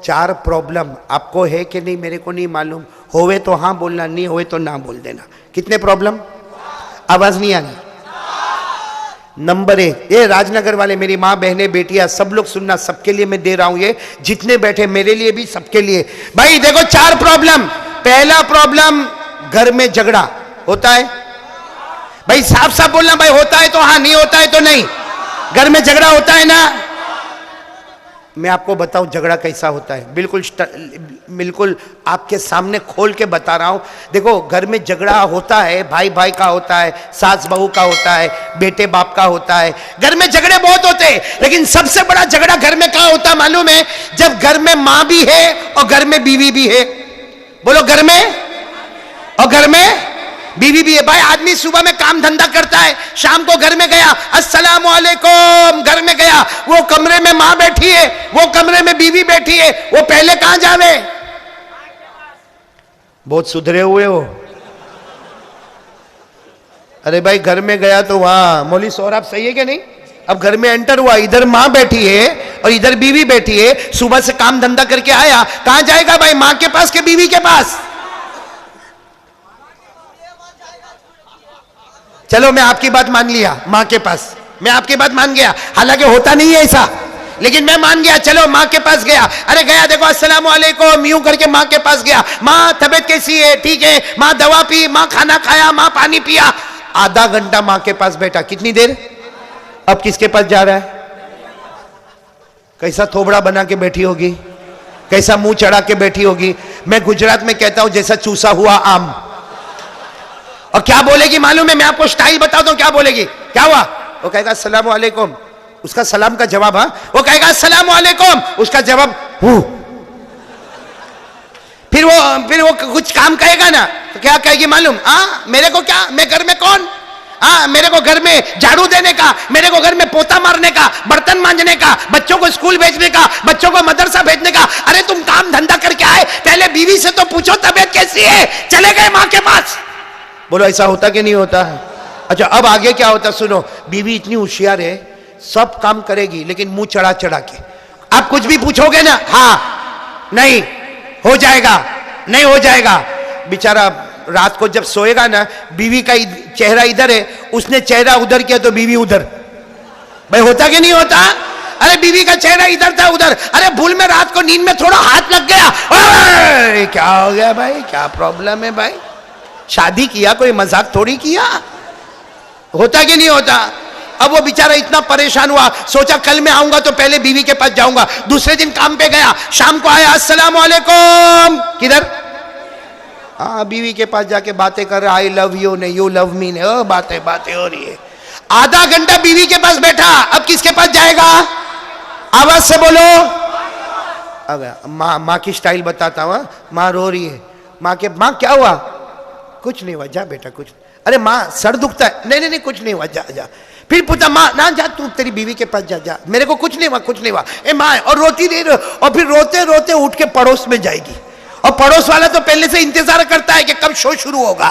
4 problem आपको है कि नहीं मेरे को नहीं मालूम, होवे तो हाँ बोलना, नहीं होवे तो ना बोल देना। कितने प्रॉब्लम? आवाज नहीं आ रही। नंबर 1, ये राजनगर वाले मेरी माँ बहने बेटियां सब लोग सुनना, सबके लिए मैं दे रहा हूं, ये जितने बैठे मेरे लिए भी सबके लिए। भाई देखो 4 प्रॉब्लम। पहला प्रॉब्लम, घर में झगड़ा होता है। भाई साफ साफ बोलना, भाई होता है तो हाँ, नहीं होता है तो नहीं। घर में झगड़ा होता है ना? मैं आपको बताऊं झगड़ा कैसा होता है, बिल्कुल आपके सामने खोल के बता रहा हूं। देखो घर में झगड़ा होता है, भाई भाई का होता है, सास बहू का होता है, बेटे बाप का होता है। घर में झगड़े बहुत होते हैं, लेकिन सबसे बड़ा झगड़ा घर में कहां होता है मालूम है? जब घर में मां भी है और घर में बीवी भी है। बोलो, घर में और घर में बीवी भी है। भाई आदमी सुबह में काम धंधा करता है, शाम को घर में गया, अस्सलाम वालेकुम, घर में गया, वो कमरे में मां बैठी है, वो कमरे में बीवी बैठी है, वो पहले कहां जावे? बहुत सुधरे हुए हो। अरे भाई घर में गया तो वहां मौली सौरभ सही है कि नहीं? अब घर में एंटर हुआ, इधर मां बैठी है और इधर बीवी बैठी है, सुबह से काम धंधा करके आया, कहां जाएगा भाई? मां के पास के बीवी के पास? चलो मैं आपकी बात मान लिया, मां के पास, मैं आपकी बात मान गया, हालांकि होता नहीं है ऐसा, लेकिन मैं मान गया। चलो मां के पास गया, अरे गया, देखो अस्सलाम वालेकुम यूं करके मां के पास गया। मां तबीयत कैसी है? ठीक है। मां दवा पी, मां खाना खाया, मां पानी पिया। आधा घंटा मां के पास बैठा, कितनी देर? अब किसके पास जा रहा है? कैसा थोबड़ा बना के बैठी होगी, कैसा मुंह चढ़ा के बैठी होगी। मैं गुजरात में कहता हूं जैसा चूसा हुआ आम। और क्या बोलेगी मालूम है? मैं आपको स्टाइल बताता हूं क्या बोलेगी। क्या हुआ? वो कहेगा अस्सलाम वालेकुम, उसका सलाम का जवाब, हाँ वो कहेगा अस्सलाम वालेकुम, उसका जवाब हूं। फिर वो कुछ काम कहेगा ना, तो क्या कहेगी मालूम? हाँ मेरे को क्या, मैं घर में कौन? हाँ मेरे को घर में झाड़ू देने का, मेरे को घर में पोता मारने का, बर्तन मांजने का, बच्चों को स्कूल भेजने का, बच्चों को मदरसा भेजने का। अरे तुम काम धंधा करके आए, पहले बीवी से तो पूछो तबीयत कैसी है। चले गए मां के पास। बोलो ऐसा होता कि नहीं होता है? अच्छा अब आगे क्या होता सुनो। बीवी इतनी होशियार है, सब काम करेगी लेकिन मुंह चढ़ा चढ़ा के। आप कुछ भी पूछोगे ना, हाँ नहीं हो जाएगा, नहीं हो जाएगा। बेचारा रात को जब सोएगा ना, बीवी का चेहरा इधर है, उसने चेहरा उधर किया तो बीवी उधर। भाई होता कि नहीं होता? अरे बीवी का चेहरा इधर था उधर, अरे भूल में रात को नींद में थोड़ा हाथ लग गया, क्या हो गया भाई, क्या प्रॉब्लम है भाई? शादी किया, कोई मजाक थोड़ी किया। होता कि नहीं होता? अब वो बेचारा इतना परेशान हुआ, सोचा कल मैं आऊंगा तो पहले बीवी के पास जाऊंगा। दूसरे दिन काम पे गया, शाम को आया, अस्सलाम वालेकुम, किधर? हाँ बीवी के पास जाके बातें कर रहा, आई लव यू ने, यू लव मी ने, बातें हो रही है। आधा घंटा बीवी के पास बैठा, अब किसके पास जाएगा? आवाज से बोलो। अब माँ की स्टाइल बताता हूँ। माँ रो रही है, माँ क्या हुआ? कुछ नहीं हुआ, जा बेटा कुछ। अरे माँ सर दुखता है, नहीं नहीं कुछ नहीं हुआ, जा जा। फिर पूछा, माँ ना जा, तू तेरी बीवी के पास जा, जा, मेरे को कुछ नहीं हुआ, कुछ नहीं हुआ। ए माँ, और रोती नहीं, और फिर रोते रोते उठ के पड़ोस में जाएगी। और पड़ोस वाला तो पहले से इंतजार करता है कि कब शो शुरू होगा।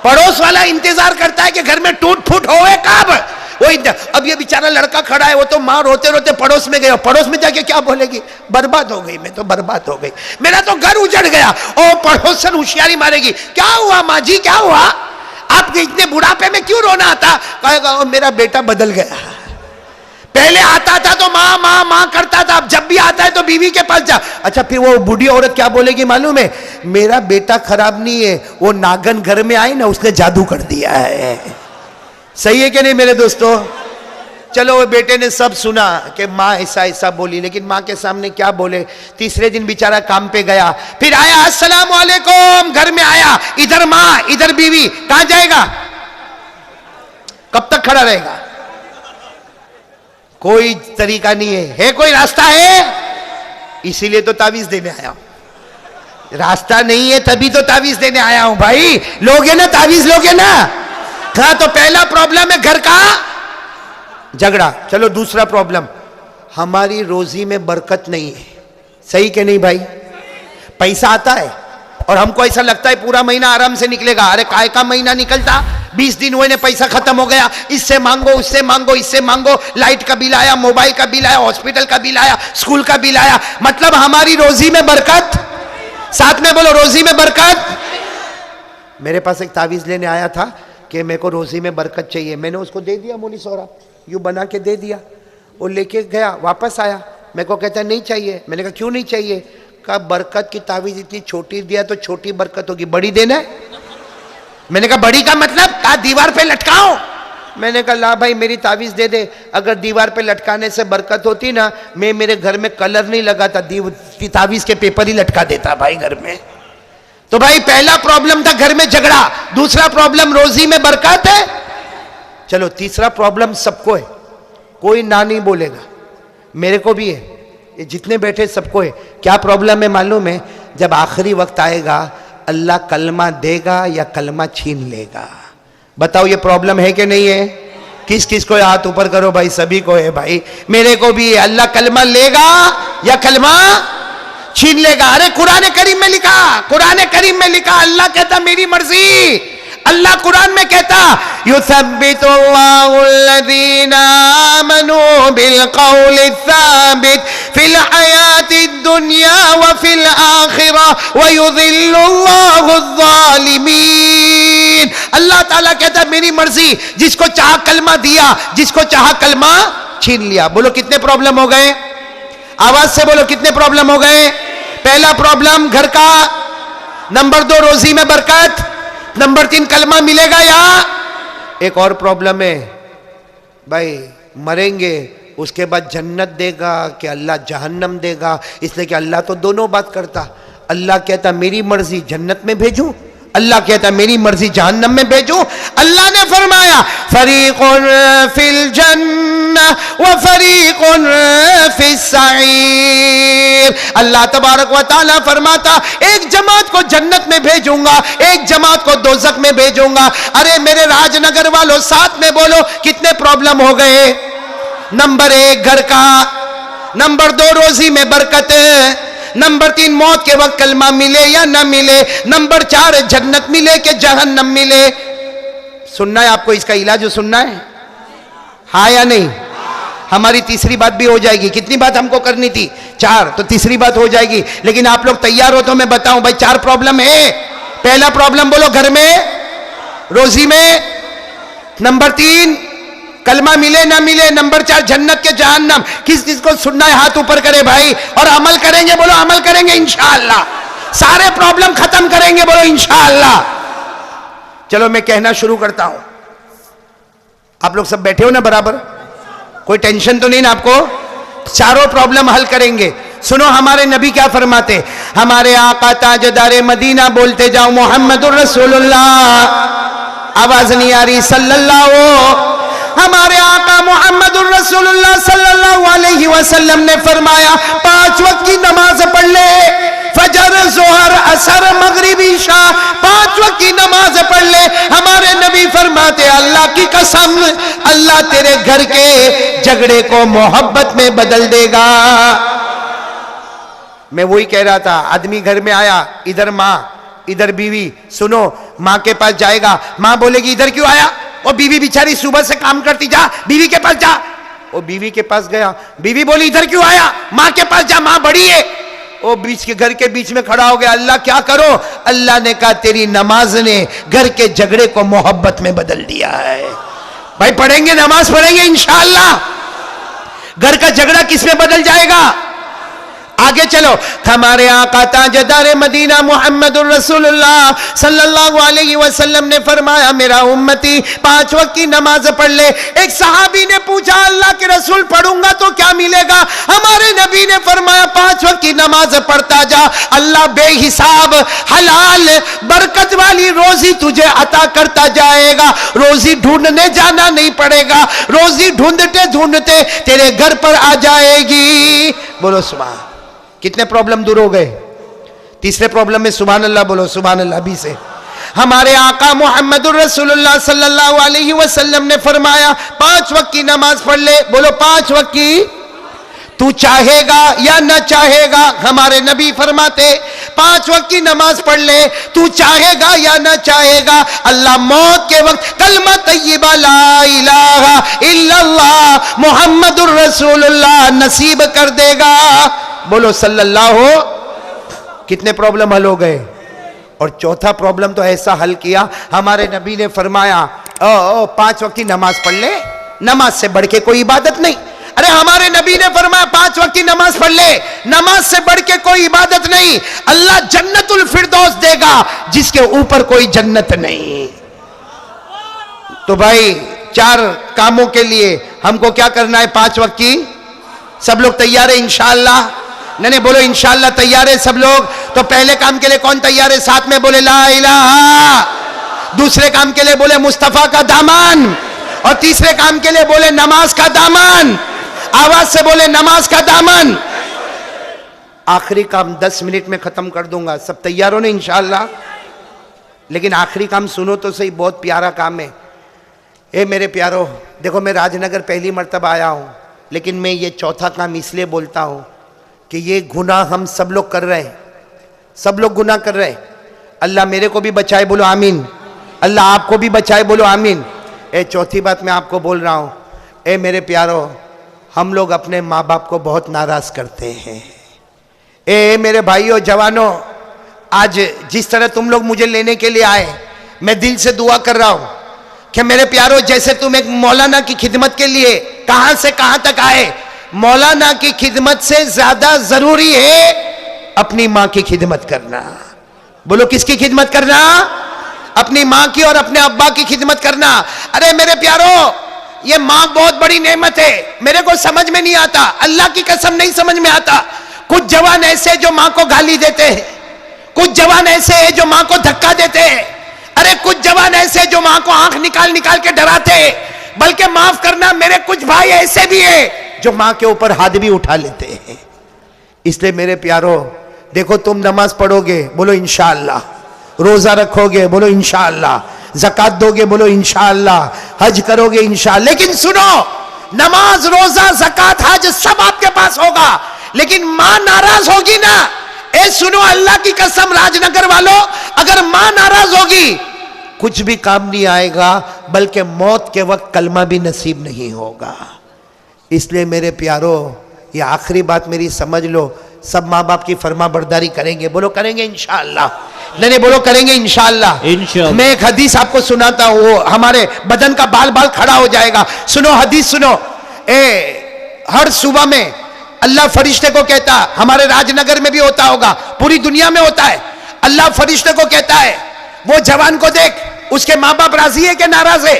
पड़ोस वाला इंतजार करता है कि घर में टूट फूट होवे कब। वो अब ये बेचारा लड़का खड़ा है, वो तो माँ रोते रोते पड़ोस में गया, पड़ोस में जाके क्या बोलेगी? बर्बाद हो गई, मैं तो बर्बाद हो गई, मेरा तो घर उजड़ गया। और पड़ोसन होशियारी मारेगी, क्या हुआ माँ जी, क्या हुआ? आपके इतने बुढ़ापे में क्यों रोना आता? कहेगा मेरा बेटा बदल गया, पहले आता था तो माँ माँ माँ करता था, अब जब भी आता है तो बीवी के पास जा। अच्छा फिर वो बूढ़ी औरत क्या बोलेगी मालूम है? मेरा बेटा खराब नहीं है, वो नागन घर में आई ना, उसने जादू कर दिया है। सही है कि नहीं मेरे दोस्तों? चलो वो बेटे ने सब सुना कि माँ ऐसा ऐसा बोली, लेकिन माँ के सामने क्या बोले। तीसरे दिन बेचारा काम पे गया, फिर आया, अस्सलाम वालेकुम, घर में आया, इधर माँ इधर बीवी, कहां जाएगा? कब तक खड़ा रहेगा? कोई तरीका नहीं है कोई रास्ता है? इसीलिए तो तावीज देने आया हूं। रास्ता नहीं है तभी तो तावीज देने आया हूं भाई। लोगे ना तावीज, लोगे ना? हाँ तो पहला प्रॉब्लम है घर का झगड़ा। चलो दूसरा प्रॉब्लम, हमारी रोजी में बरकत नहीं है। सही कि नहीं भाई? पैसा आता है और हमको ऐसा लगता है पूरा महीना आराम से निकलेगा। अरे काय का महीना निकलता, 20 दिन हुए ने पैसा खत्म हो गया, इससे मांगो उससे मांगो इससे मांगो, लाइट का बिल आया, मोबाइल का बिल आया, हॉस्पिटल का बिल आया, स्कूल का बिल आया। मतलब हमारी रोजी में बरकत, साथ में बोलो रोजी में बरकत। मेरे पास एक तावीज लेने आया था कि मेरे को रोजी में बरकत चाहिए, मैंने उसको दे दिया, मोली सोहरा यूं बना के दे दिया। वो लेके गया, वापस आया, मेरे को कहता नहीं चाहिए। मैंने कहा क्यों नहीं चाहिए? कहा बरकत की तावीज इतनी छोटी दिया तो छोटी बरकत होगी, बड़ी देना है। मैंने कहा बड़ी का मतलब? कहा दीवार पे लटकाओ। मैंने कहा ला भाई मेरी तावीज दे दे, अगर दीवार पे लटकाने से बरकत होती ना, मैं मेरे घर में कलर नहीं लगाता, तावीज के पेपर ही लटका देता भाई घर में। तो भाई पहला प्रॉब्लम था घर में झगड़ा, दूसरा प्रॉब्लम रोजी में बरकत है। चलो तीसरा प्रॉब्लम सबको है, कोई ना नहीं बोलेगा, मेरे को भी है, ये जितने बैठे सबको है। क्या प्रॉब्लम है मालूम है? जब आखिरी वक्त आएगा अल्लाह कलमा देगा या कलमा छीन लेगा। बताओ ये प्रॉब्लम है कि नहीं है? किस किस को? हाथ ऊपर करो भाई, सभी को है भाई, मेरे को भी है। अल्लाह कलमा लेगा या कलमा छीन लेगा। अरे कुरान करीम में लिखा, कुरान करीम में लिखा, अल्लाह कहता मेरी मर्जी। अल्लाह कुरान में कहता युसब्बितुल्लाहुल्लज़ीना आमनू बिलक़ौलि साबित फिल हयातिद दुनिया व फिल आखिरा व युज़िल्लुल्लाहुज़्ज़ालिमीन। अल्लाह ताला कहता मेरी मर्जी, जिसको चाह कलमा दिया, जिसको चाह कलमा छीन लिया। बोलो कितने प्रॉब्लम हो गए? आवाज से बोलो कितने प्रॉब्लम हो गए? पहला प्रॉब्लम घर का, नंबर 2 रोजी में बरकत, नंबर 3 कलमा मिलेगा या? एक और प्रॉब्लम है भाई, मरेंगे उसके बाद जन्नत देगा कि अल्लाह जहन्नम देगा? इसलिए कि अल्लाह तो दोनों बात करता। अल्लाह कहता मेरी मर्जी जन्नत में भेजूं, अल्लाह कहता मेरी मर्जी जहन्नम में भेजूं। अल्लाह ने फरमाया फरीकुन फिल जन्नह व फरीकुन फिस सईर। अल्लाह तबारक व तआला फरमाता एक जमात को जन्नत में भेजूंगा, एक जमात को दोज़ख में भेजूंगा। अरे मेरे राजनगर वालों साथ में बोलो कितने प्रॉब्लम हो गए? नंबर 1 घर का, नंबर 2 रोजी में बरकत, नंबर 3 मौत के वक्त कलमा मिले या ना मिले, नंबर 4 जन्नत मिले कि जहन्नम मिले। सुनना है आपको, इसका इलाज सुनना है, हाँ या नहीं? हमारी तीसरी बात भी हो जाएगी। कितनी बात हमको करनी थी? 4, तो तीसरी बात हो जाएगी। लेकिन आप लोग तैयार हो तो मैं बताऊं भाई 4 प्रॉब्लम है। पहला प्रॉब्लम बोलो घर में, रोजी में, नंबर 3 कलमा मिले ना मिले, नंबर 4 जन्नत के जहन्नम। किस किस को सुनना है हाथ ऊपर करे भाई, और अमल करेंगे? बोलो अमल करेंगे इंशाअल्लाह, सारे प्रॉब्लम खत्म करेंगे, बोलो इंशाअल्लाह। चलो मैं कहना शुरू करता हूं। आप लोग सब बैठे हो ना बराबर? कोई टेंशन तो नहीं ना आपको? चारों प्रॉब्लम हल करेंगे। सुनो हमारे नबी क्या फरमाते, हमारे आका ताजदारे मदीना, बोलते जाओ मोहम्मदुर रसूलुल्लाह, आवाज नहीं आ रही, सल्लल्लाहु, हमारे आका मोहम्मदुर रसूलुल्लाह सल्लल्लाहु अलैहि वसल्लम ने फरमाया 5 वक्त की नमाज पढ़ ले, फजर, जोहर, असर, मगरिब, ईशा, 5 वक्त की नमाज पढ़ ले। हमारे नबी फरमाते अल्लाह की कसम, अल्लाह तेरे घर के झगड़े को मोहब्बत में बदल देगा। मैं वही कह रहा था, आदमी घर में आया, इधर माँ इधर बीवी। सुनो, माँ के पास जाएगा, माँ बोलेगी इधर क्यों आया? वो बीवी बेचारी सुबह से काम करती, जा बीवी के पास जा। वो बीवी के पास गया, बीवी बोली इधर क्यों आया? माँ के पास जा, माँ बड़ी है। वो बीच के घर के बीच में खड़ा हो गया, अल्लाह क्या करो? अल्लाह ने कहा तेरी नमाज ने घर के झगड़े को मोहब्बत में बदल दिया है। भाई पढ़ेंगे, नमाज पढ़ेंगे इंशाअल्लाह, घर का झगड़ा किस में बदल जाएगा? आगे चलो, हमारे आका ताजदार मदीना मुहम्मदुर रसूलुल्लाह सल्लल्लाहु अलैहि वसल्लम ने फरमाया मेरा उम्मती 5 वक्त की नमाज पढ़ ले। एक सहाबी ने पूछा अल्लाह के रसूल पढ़ूंगा तो क्या मिलेगा? हमारे नबी ने फरमाया 5 वक्त की नमाज पढ़ता जा, अल्लाह बेहिसाब हलाल बरकत वाली रोजी तुझे अता करता जाएगा। रोजी ढूंढने जाना नहीं पड़ेगा, रोजी ढूंढते ढूंढते तेरे घर पर आ जाएगी। बोलो सुभान। कितने प्रॉब्लम दूर हो गए? तीसरे प्रॉब्लम में सुभान अल्लाह बोलो, सुभान अल्लाह भी से। हमारे आका मोहम्मदुर रसूलुल्लाह सल्लल्लाहु अलैहि वसल्लम ने फरमाया 5 वक्त की नमाज पढ़ ले। बोलो 5 वक्त की। तू चाहेगा या न चाहेगा, हमारे नबी फरमाते 5 वक्त की नमाज पढ़ ले, तू चाहेगा या ना चाहेगा, अल्लाह मौत के वक्त कलमा तय्यबा ला इलाहा इल्लल्लाह मुहम्मदुर रसूलुल्लाह नसीब कर देगा। बोलो सल्लल्लाहु। कितने प्रॉब्लम हल हो गए। और चौथा प्रॉब्लम तो ऐसा हल किया, हमारे नबी ने फरमाया 5 वक्त की नमाज पढ़ ले, नमाज से बढ़ के कोई इबादत नहीं। अरे हमारे नबी ने फरमाया 5 वक्त की नमाज पढ़ ले, नमाज से बढ़ के कोई इबादत नहीं। अल्लाह जन्नतुल फिरदौस देगा जिसके ऊपर कोई जन्नत नहीं। तो भाई 4 कामों के लिए हमको क्या करना है 5 वक्त की? सब लोग तैयार है इंशाअल्लाह? नहीं बोलो इंशाअल्लाह तैयार है सब लोग? तो पहले काम के लिए कौन तैयार है? साथ में बोले ला इलाहा। दूसरे काम के लिए बोले मुस्तफा का दामन। और तीसरे काम के लिए बोले नमाज का दामन। आवाज से बोले नमाज का दामन। आखिरी काम 10 मिनट में खत्म कर दूंगा। सब तैयार हो ना इंशाअल्लाह? लेकिन आखिरी काम सुनो तो सही, बहुत प्यारा काम है। ए मेरे प्यारो, देखो मैं राजनगर पहली मर्तबा आया हूं, लेकिन मैं ये चौथा काम इसलिए बोलता हूं कि ये गुनाह हम सब लोग कर रहे हैं, सब लोग गुनाह कर रहे हैं। अल्लाह मेरे को भी बचाए, बोलो आमीन। अल्लाह आपको भी बचाए, बोलो आमीन। चौथी बात मैं आपको बोल रहा हूं, ए मेरे प्यारो, हम लोग अपने माँ बाप को बहुत नाराज करते हैं। ए मेरे भाइयों जवानों, आज जिस तरह तुम लोग मुझे लेने के लिए आए, मैं दिल से दुआ कर रहा हूं कि मेरे प्यारो, जैसे तुम एक मौलाना की खिदमत के लिए कहां से कहां तक आए, मौलाना की खिदमत से ज्यादा जरूरी है अपनी मां की खिदमत करना। बोलो किसकी खिदमत करना? अपनी मां की और अपने अब्बा की खिदमत करना। अरे मेरे प्यारो, ये मां बहुत बड़ी नेमत है। मेरे को समझ में नहीं आता, अल्लाह की कसम नहीं समझ में आता। कुछ जवान ऐसे जो मां को गाली देते हैं, कुछ जवान ऐसे हैं जो मां को धक्का देते हैं। अरे कुछ जवान ऐसे जो मां को आंख निकाल निकाल के डराते हैं। बल्कि माफ करना, मेरे कुछ भाई ऐसे भी हैं जो मां के ऊपर हाथ भी उठा लेते हैं। इसलिए मेरे प्यारो, देखो तुम नमाज पढ़ोगे, बोलो इंशाअल्लाह। रोजा रखोगे, बोलो इंशाअल्लाह। ज़कात दोगे, बोलो इंशाअल्लाह। हज करोगे इंशाअल्लाह। लेकिन सुनो, नमाज, रोजा, ज़कात, हज सब आपके पास होगा, लेकिन मां नाराज होगी ना। ए सुनो, अल्लाह की कसम राजनगर वालों, अगर मां नाराज होगी कुछ भी काम नहीं आएगा, बल्कि मौत के वक्त कलमा भी नसीब नहीं होगा। इसलिए मेरे प्यारो, ये आखिरी बात मेरी समझ लो, सब माँ बाप की फर्मा बरदारी करेंगे, बोलो करेंगे इंशाअल्लाह। नहीं बोलो करेंगे इंशाअल्लाह। मैं एक हदीस आपको सुनाता हूँ, वो हमारे बदन का बाल बाल खड़ा हो जाएगा। सुनो हदीस सुनो। हर सुबह में अल्लाह फरिश्ते को कहता, हमारे राजनगर में भी होता होगा, पूरी दुनिया में होता है। अल्लाह फरिश्ते को कहता है, वो जवान को देख, उसके माँ बाप राजी है कि नाराज है?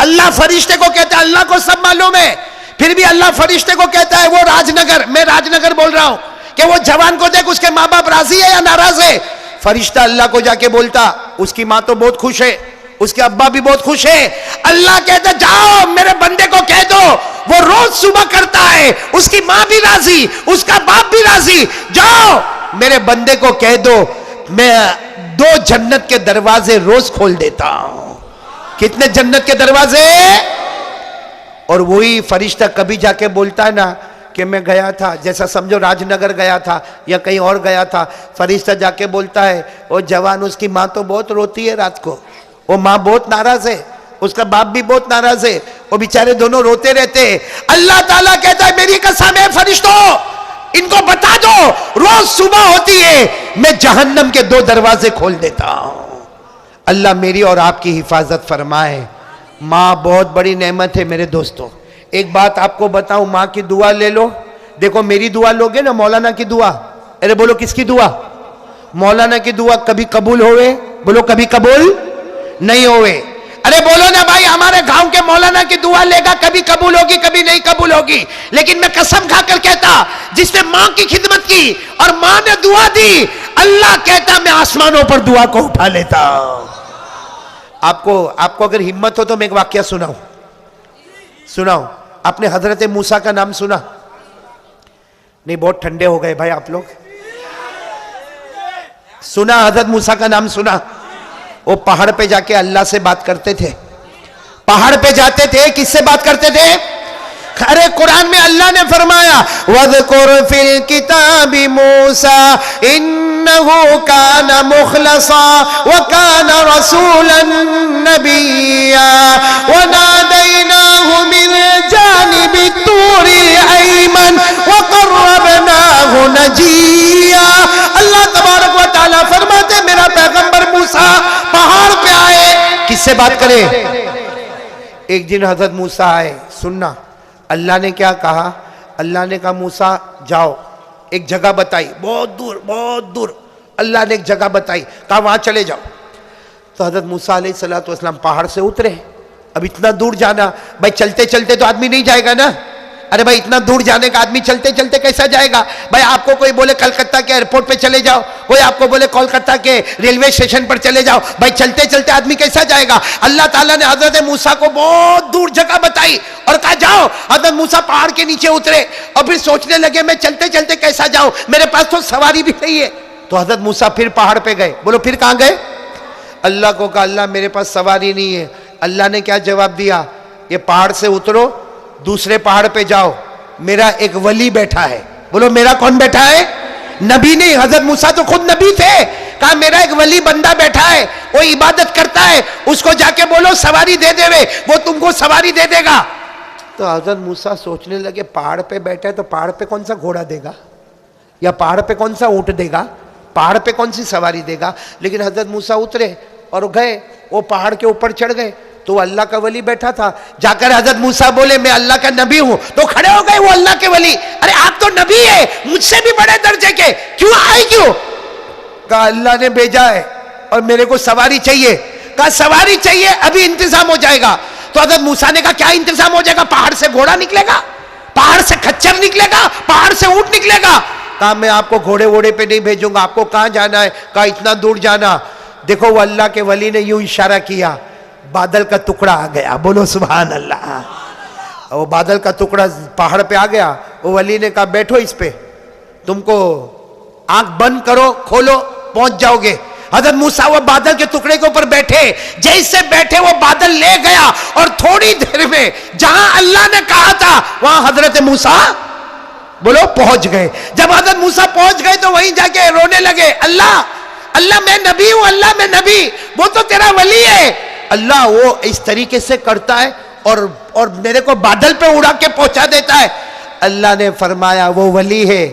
अल्लाह फरिश्ते को कहता है, अल्लाह को सब मालूम है, फिर भी अल्लाह फरिश्ते को कहता है, वो राजनगर, मैं राजनगर बोल रहा हूं, कि वो जवान को देख, उसके माँ बाप राजी है या नाराज है? फरिश्ता अल्लाह को जाके बोलता, उसकी माँ तो बहुत खुश है, उसके अब्बा भी बहुत खुश है। अल्लाह कहता, जाओ मेरे बंदे को कह दो, वो रोज सुबह करता है, उसकी माँ भी राजी, उसका बाप भी राजी, जाओ मेरे बंदे को कह दो, मैं 2 जन्नत के दरवाजे रोज खोल देता हूं। कितने जन्नत के दरवाजे? और वही फरिश्ता कभी जाके बोलता है ना कि मैं गया था, जैसा समझो राजनगर गया था या कहीं और गया था, फरिश्ता जाके बोलता है, वो जवान, उसकी माँ तो बहुत रोती है रात को, वो माँ बहुत नाराज है, उसका बाप भी बहुत नाराज है, वो बेचारे दोनों रोते रहते हैं। अल्लाह ताला कहता है, मेरी कसम है फरिश्तों, इनको बता दो, रोज सुबह होती है, मैं जहन्नम के 2 दरवाजे खोल देता हूं। अल्लाह मेरी और आपकी हिफाजत फरमाए। माँ बहुत बड़ी नेमत है मेरे दोस्तों। एक बात आपको बताऊं, माँ की दुआ ले लो। देखो मेरी दुआ लोगे ना, मौलाना की दुआ, अरे बोलो किसकी दुआ? मौलाना की दुआ कभी कबूल होवे? बोलो कभी कबूल नहीं होवे। अरे बोलो ना भाई, हमारे गांव के मौलाना की दुआ लेगा, कभी कबूल होगी, कभी नहीं कबूल होगी। लेकिन मैं कसम खाकर कहता, जिसने माँ की खिदमत की और माँ ने दुआ दी, अल्लाह कहता मैं आसमानों पर दुआ को उठा लेता। आपको अगर हिम्मत हो तो मैं एक वाक्या सुनाऊं। आपने हजरत मूसा का नाम सुना? नहीं, बहुत ठंडे हो गए भाई आप लोग। सुना? हजरत मूसा का नाम सुना? वो पहाड़ पे जाके अल्लाह से बात करते थे। पहाड़ पे जाते थे, किससे बात करते थे? अरे कुरान में अल्लाह ने फरमाया वज़कुर फिल किताबी मूसा इन्नहु काना मुखलसा व काना रसूलन नबिय्या व नादैनाहु मिन जानिबि तूरिल अयमन व क़र्रबनाहु नजिया। अल्लाह तबारक व तआला फरमाते मेरा पैगंबर मूसा पहाड़ पे आए, किससे बात करे? एक दिन हजरत मूसा आए, सुनना अल्लाह ने क्या कहा? अल्लाह ने कहा मूसा जाओ, एक जगह बताई, बहुत दूर अल्लाह ने एक जगह बताई, कहा वहां चले जाओ। तो हजरत मूसा अलैहिस्सलातु वस्सलाम पहाड़ से उतरे। अब इतना दूर जाना, भाई चलते चलते तो आदमी नहीं जाएगा ना। अरे भाई इतना दूर जाने का आदमी चलते चलते कैसा जाएगा? भाई आपको कोई बोले कलकत्ता के एयरपोर्ट पे चले जाओ, कोई आपको बोले कोलकाता के रेलवे स्टेशन पर चले जाओ, भाई चलते चलते आदमी कैसा जाएगा? अल्लाह ताला ने हजरत मूसा को बहुत दूर जगह बताई और कहा जाओ। हजरत मूसा पहाड़ के नीचे उतरे और फिर सोचने लगे मैं चलते चलते कैसा जाऊं, मेरे पास तो सवारी भी नहीं है। तो हजरत मूसा फिर पहाड़ पे गए। बोलो फिर कहां गए? अल्लाह को कहा अल्लाह मेरे पास सवारी नहीं है। अल्लाह ने क्या जवाब दिया? ये पहाड़ से उतरो, दूसरे पहाड़ पे जाओ, मेरा एक वली बैठा है। बोलो मेरा कौन बैठा है? नबी नहीं, हजरत मूसा तो खुद नबी थे। कहा मेरा एक वली बंदा बैठा है, वो इबादत करता है, उसको जाके बोलो सवारी दे देवे, वो तुमको सवारी दे देगा। तो हजरत मूसा सोचने लगे पहाड़ पे बैठा है तो पहाड़ पे कौन सा घोड़ा देगा या पहाड़ पे कौन सा ऊंट देगा, पहाड़ पे कौन सी सवारी देगा। लेकिन हजरत मूसा उतरे और गए, वो पहाड़ के ऊपर चढ़ गए तो अल्लाह का वली बैठा था। जाकर हजरत मूसा बोले मैं अल्लाह का नबी हूं, तो खड़े हो गए वो अल्लाह के वली। अरे आप तो नबी है, मुझसे भी बड़े दर्जे के, क्यों आए क्यों? कहा अल्लाह ने भेजा है और मेरे को सवारी चाहिए। कहा सवारी चाहिए, अभी इंतजाम हो जाएगा। तो हजरत मूसा ने कहा क्या इंतजाम हो जाएगा? पहाड़ से घोड़ा निकलेगा, पहाड़ से खच्चर निकलेगा, पहाड़ से ऊंट निकलेगा। कहा मैं आपको घोड़े वोड़े पे नहीं भेजूंगा, आपको कहां जाना है? कहा इतना दूर जाना। देखो वो अल्लाह के वली ने यूं इशारा किया, बादल का टुकड़ा आ गया। बोलो सुभान अल्लाह। वो बादल का टुकड़ा पहाड़ पे आ गया। वो वली ने कहा बैठो इस पे, तुमको आंख बंद करो खोलो पहुंच जाओगे। हजरत मूसा वो बादल के टुकड़े के ऊपर बैठे, जैसे बैठे वो बादल ले गया और थोड़ी देर में जहां अल्लाह ने कहा था वहां हजरत मूसा बोलो पहुंच गए। जब हजरत मूसा पहुंच गए तो वहीं जाके रोने लगे, अल्लाह अल्लाह मैं नबी हूं, अल्लाह मैं नबी, वो तो तेरा वली है। अल्लाह वो इस तरीके से करता है और मेरे को बादल पे उड़ा के पहुंचा देता है। अल्लाह ने फरमाया वो वली है,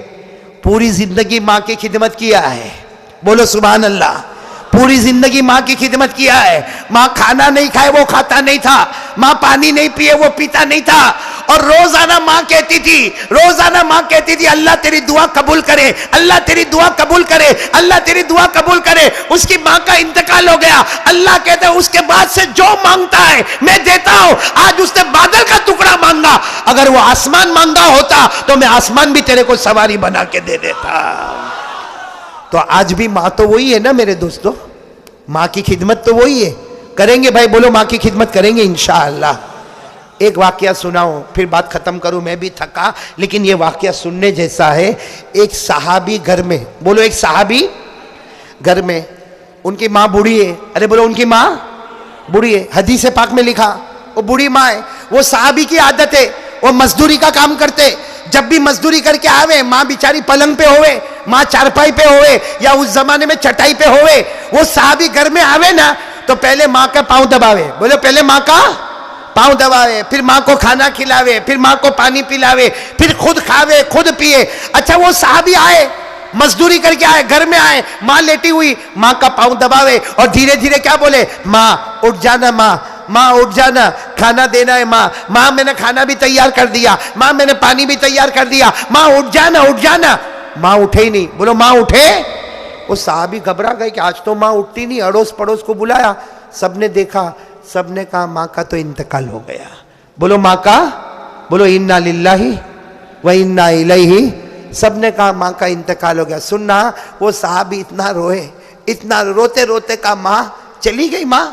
पूरी जिंदगी माँ की खिदमत किया है। बोलो सुभान अल्लाह। पूरी जिंदगी माँ की खिदमत किया है। माँ खाना नहीं खाए वो खाता नहीं था, माँ पानी नहीं पिए वो पीता नहीं था। और रोजाना माँ कहती थी अल्लाह तेरी दुआ कबूल करे, अल्लाह तेरी दुआ कबूल करे, अल्लाह तेरी दुआ कबूल करे। उसकी माँ का इंतकाल हो गया। अल्लाह कहते हैं उसके बाद से जो मांगता है मैं देता हूं। आज उसने बादल का टुकड़ा मांगा, अगर वो आसमान मांगा होता तो मैं आसमान भी तेरे को सवारी बना के दे देता। तो आज भी माँ तो वही है ना मेरे दोस्तों, माँ की खिदमत तो वही है। करेंगे भाई, बोलो माँ की खिदमत करेंगे इंशाअल्लाह। एक वाकया सुनाओ फिर बात खत्म करूं, मैं भी थका, लेकिन ये वाकया सुनने जैसा है। एक सहाबी घर में, बोलो एक सहाबी घर में, उनकी माँ बूढ़ी है। अरे बोलो उनकी माँ बूढ़ी है। हदीस पाक में लिखा वो बूढ़ी माँ है। वो सहाबी की आदत है, वो मजदूरी का काम करते। जब भी मजदूरी करके आवे, माँ बिचारी पलंग पे होवे, माँ चारपाई पे होवे या उस जमाने में चटाई पे होवे, वो सहाबी घर में आवे ना तो पहले माँ का पाँव दबावे। बोलो पहले माँ का पाँव दबावे, फिर माँ को खाना खिलावे, फिर माँ को पानी पिलावे, फिर खुद खावे खुद पिए। अच्छा वो सहाबी आए, मजदूरी करके आए, घर में आए, माँ लेटी हुई, माँ का पाँव दबावे और धीरे धीरे क्या बोले, माँ उठ जाना, माँ उठ जाना, खाना देना है माँ मैंने खाना भी तैयार कर दिया, माँ मैंने पानी भी तैयार कर दिया, माँ उठ जाना। माँ उठे ही नहीं। बोलो माँ उठे। वो साहबी घबरा गए कि आज तो माँ उठती नहीं। अड़ोस पड़ोस को बुलाया, सबने देखा, सबने कहा माँ का तो इंतकाल हो गया। बोलो माँ का, बोलो इन्ना लिल्लाही व इन्ना इलैहि। सबने कहा माँ का इंतकाल हो गया। सुनना वो साहबी इतना रोए, इतना रोते रोते कहा माँ चली गई, माँ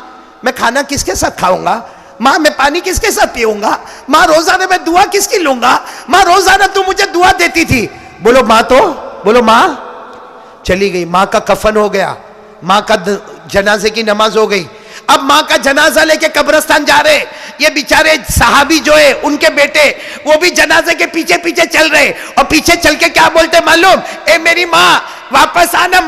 मैं खाना किसके साथ खाऊंगा, माँ मैं पानी किसके साथ पीऊंगा, माँ रोजाना मैं दुआ किसकी लूंगा, माँ रोजाना तू मुझे दुआ देती थी। बोलो माँ तो, बोलो माँ चली गई। माँ का कफन हो गया, माँ का जनाजे की नमाज हो गई। अब माँ का जनाजा लेके कब्रिस्तान जा रहे, ये बेचारे सहाबी जो है उनके बेटे वो भी जनाजे के पीछे पीछे चल रहे, और पीछे चल के क्या बोलते मालूम, ए मेरी माँ वापस आना,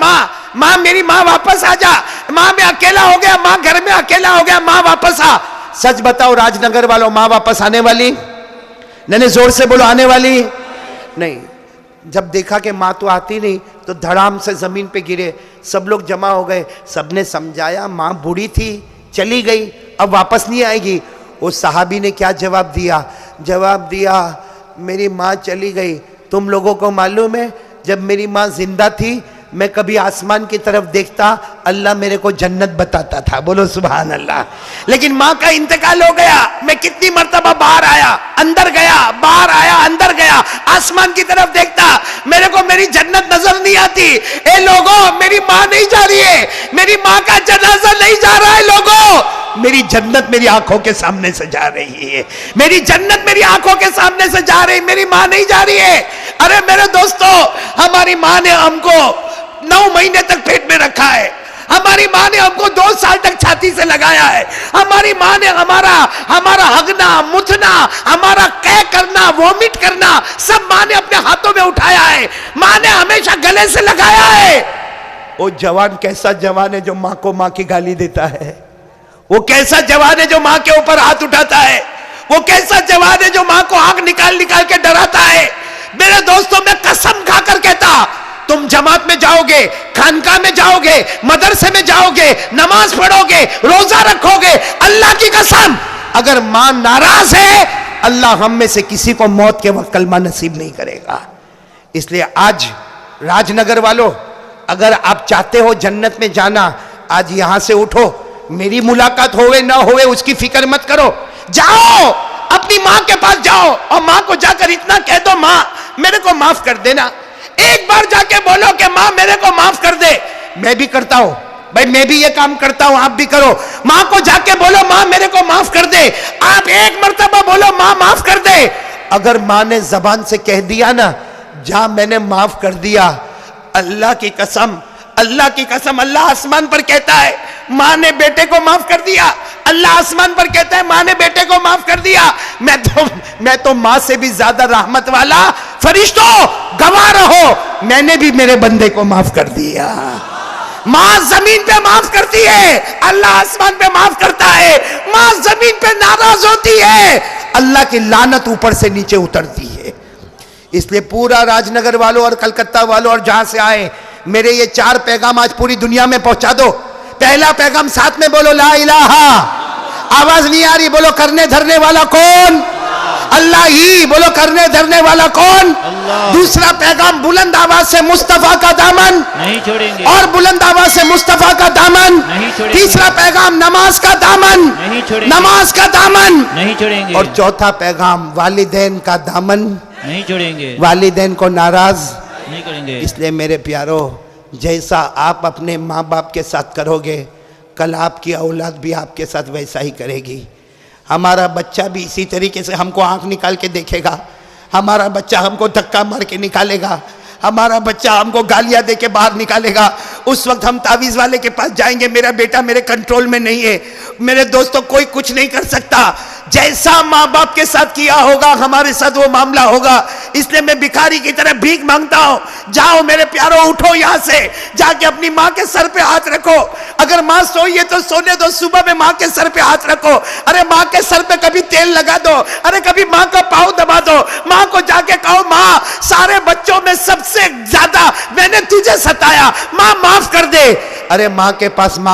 माँ मेरी माँ वापस आ जा, माँ मैं अकेला हो गया, माँ घर में अकेला हो गया, माँ वापस आ। सच बताओ राजनगर वालों, माँ वापस आने वाली? नहीं, जोर से बोलो, आने वाली नहीं। जब देखा कि माँ तो आती नहीं तो धड़ाम से जमीन पे गिरे, सब लोग जमा हो गए, सबने समझाया माँ बूढ़ी थी चली गई अब वापस नहीं आएगी। उस सहाबी ने क्या जवाब दिया? जवाब दिया मेरी माँ चली गई, तुम लोगों को मालूम है जब मेरी माँ जिंदा थी मैं कभी आसमान की तरफ देखता, अल्लाह मेरे को जन्नत बताता था। बोलो सुभान अल्लाह। लेकिन माँ का इंतकाल हो गया, मैं कितनी मर्तबा बाहर आया अंदर गया, बाहर आया अंदर गया, आसमान की तरफ देखता, मेरे को मेरी जन्नत नजर नहीं आती। ए लोगों, मेरी माँ नहीं जा रही है, मेरी माँ का जनाजा नहीं जा रहा है लोगों, मेरी जन्नत मेरी आंखों के सामने से जा रही है, मेरी जन्नत मेरी आंखों के सामने से जा रही, मेरी माँ नहीं जा रही है। अरे मेरे दोस्तों, हमारी माँ ने हमको 9 महीने तक पेट में रखा है, हमारी माँ ने हमको 2 साल तक छाती से लगाया है, हमारी माँ ने हमारा हगना मुथना, हमारा कै करना वॉमिट करना सब माँ ने अपने हाथों में उठाया है, माँ ने हमेशा गले से लगाया है। वो जवान कैसा जवान है जो माँ को माँ की गाली देता है? वो कैसा जवान है जो माँ के ऊपर हाथ उठाता है? वो कैसा जवान है जो माँ को आंख निकाल निकाल के डराता है? मेरे दोस्तों, मैं कसम खाकर कहता, तुम जमात में जाओगे, खानका में जाओगे, मदरसे में जाओगे, नमाज पढ़ोगे, रोजा रखोगे, अल्लाह की कसम अगर मां नाराज है, अल्लाह हम में से किसी को मौत के वक्त कलमा नसीब नहीं करेगा। इसलिए आज राजनगर वालों, अगर आप चाहते हो जन्नत में जाना, आज यहां से उठो, मेरी मुलाकात होवे ना होवे उसकी फिक्र मत करो, जाओ अपनी मां के पास जाओ और मां को जाकर इतना कह दो, मां मेरे को माफ कर देना। एक बार जाके बोलो कि मां मेरे को माफ कर दे। मैं भी करता हूं भाई, मैं भी ये काम करता हूं, आप भी करो। मां को जाके बोलो मां मेरे को माफ कर दे। आप एक मर्तबा बोलो मां माफ कर दे। अगर मां ने जबान से कह दिया ना, जा मैंने माफ कर दिया, अल्लाह की कसम, अल्लाह की कसम, अल्लाह आसमान पर कहता है मां ने बेटे को माफ कर दिया, अल्लाह आसमान पर कहता है मां ने बेटे को माफ कर दिया। मैं तो मां से भी ज्यादा रहमत वाला, फरिश्तों गवाह रहो, मैंने भी मेरे बंदे को माफ कर दिया। मां जमीन पे माफ करती है, अल्लाह आसमान पे माफ करता है। मां जमीन पे नाराज होती है, अल्लाह की लानत ऊपर से नीचे उतरती है। इसलिए पूरा राजनगर वालों और कलकत्ता वालों और जहां से आए, मेरे ये 4 पैगाम आज पूरी दुनिया में पहुंचा दो। पहला पैगाम साथ में बोलो, ला इलाहा। आवाज नहीं आ रही, बोलो करने धरने वाला कौन? अल्लाह ही। बोलो करने धरने वाला कौन? अल्लाह। दूसरा पैगाम बुलंद आवाज से मुस्तफा का दामन नहीं छोड़ेंगे, और बुलंद आवाज से मुस्तफा का दामन नहीं छोड़ेंगे। तीसरा पैगाम नमाज का दामन नहीं छोड़ेंगे, नमाज का दामन नहीं छोड़ेंगे। और चौथा पैगाम वालिदैन का दामन नहीं छोड़ेंगे, वालिदैन को नाराज नहीं करेंगे। इसलिए मेरे प्यारो, जैसा आप अपने माँ बाप के साथ करोगे, कल आपकी औलाद भी आपके साथ वैसा ही करेगी। हमारा बच्चा भी इसी तरीके से हमको आंख निकाल के देखेगा, हमारा बच्चा हमको धक्का मार के निकालेगा, हमारा बच्चा हमको गालियां दे के बाहर निकालेगा। उस वक्त हम तावीज़ वाले के पास जाएंगे, मेरा बेटा मेरे कंट्रोल में नहीं है। मेरे दोस्तों, कोई कुछ नहीं कर सकता। जैसा माँ बाप के साथ किया होगा, हमारे साथ वो मामला होगा। इसलिए मैं भिखारी की तरह भीख मांगता हूं। जाओ मेरे प्यारो, उठो यहां से, जाके अपनी माँ के सर पे हाथ रखो। अगर माँ सोई है तो सोने दो, सुबह में माँ के सर पे हाथ रखो। अरे माँ के सर पे कभी तेल लगा दो, अरे कभी माँ का पाँव दबा दो। माँ को जाके कहो, माँ सारे बच्चों में सबसे ज्यादा मैंने तुझे सताया, माँ माफ कर दे। अरे माँ के पास माँ